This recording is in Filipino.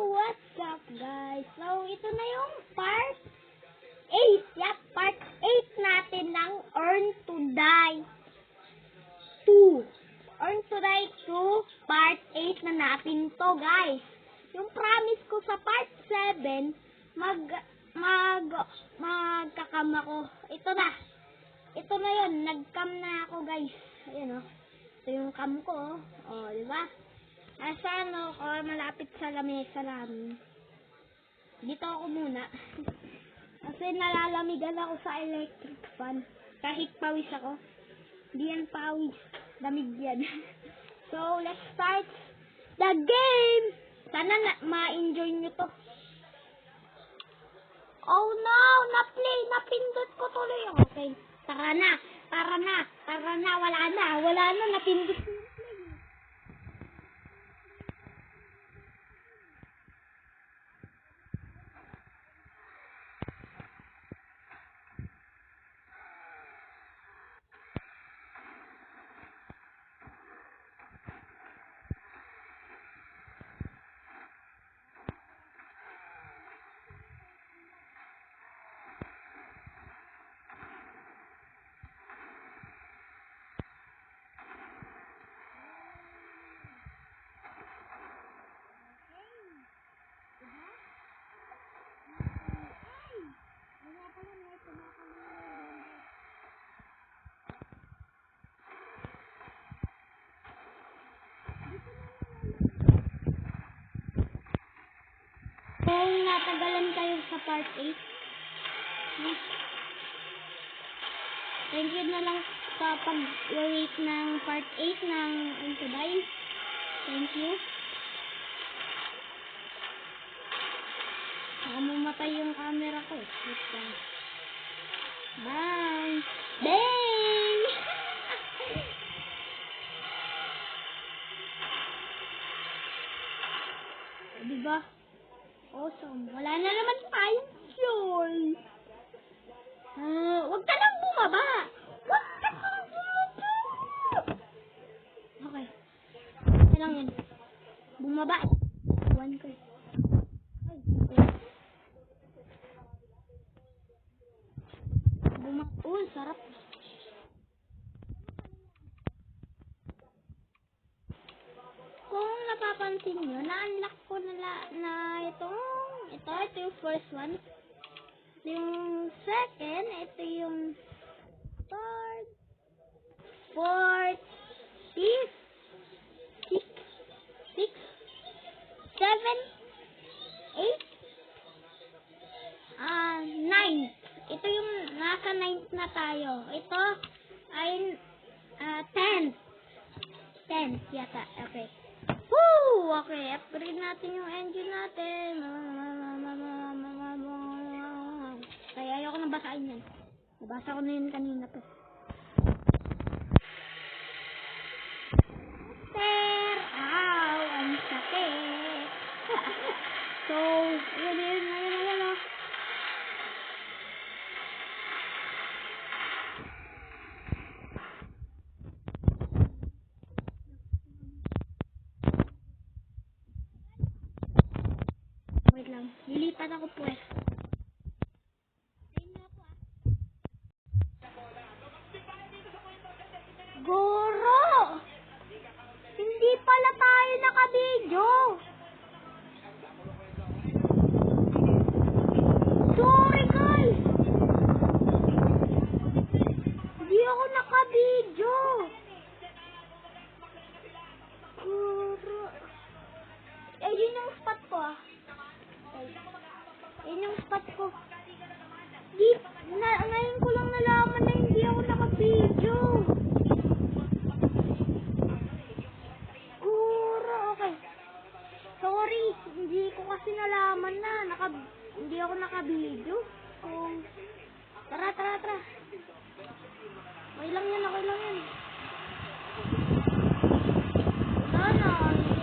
what's up guys? So, ito na yung part 8. Yep, part 8 natin ng Earn to Die 2. Earn to Die 2, part 8 na natin to guys. Yung promise ko sa part 7, magkakam ako. Ito na. Ito na yun. Nagcam na ako guys. Ayan o. Ito yung cam ko. O, diba? Asa malapit sa lamesa namin. Dito ako muna. Kasi nalalamigan ako sa electric fan. Kahit pawis ako. Hindi yan pawis. Lamig yan. So, let's start the game! Sana ma-enjoy nyo to. Oh no! Napindot ko tuloy. Okay. Tara na. Wala na. Napindot ko. Kung natagalan kayo sa part 8, thank you na lang sa pag-wait ng part 8 ng Earn to Die. Thank you. Nakamumatay yung camera ko. Bye! Bang! Diba? Awesome. Wala na naman tayo. Sure. Huwag ka lang bumaba. Okay. Ito lang yun. Bumaba. One ko. Ay. Sarap. Kung napapansin nyo, na-unlock ko na ito yung first one. Yung second, ito yung third, fourth, fifth, sixth, seventh, eighth, ninth. Ito yung nasa ninth na tayo. Ito ay 10th yata. Okay. Woo! Okay, upgrade natin yung engine natin. Kaya ayoko na basahin yan. Nabasa ko na yun kanina to. Ow! Ang sakit! So, yun. Wait lang. Lilipat ako po eh. Goro! Hindi pala tayo naka-video. Sorry guys. Hindi ako naka-video. Goro. Yun yung spot ko ah. Yun yung spot ko. Ngayon ko lang nalaman na hindi ako naka-video. Okay. Sorry, hindi ko kasi nalaman na hindi ako naka-video. So, tara. Okay lang yan. Wala na.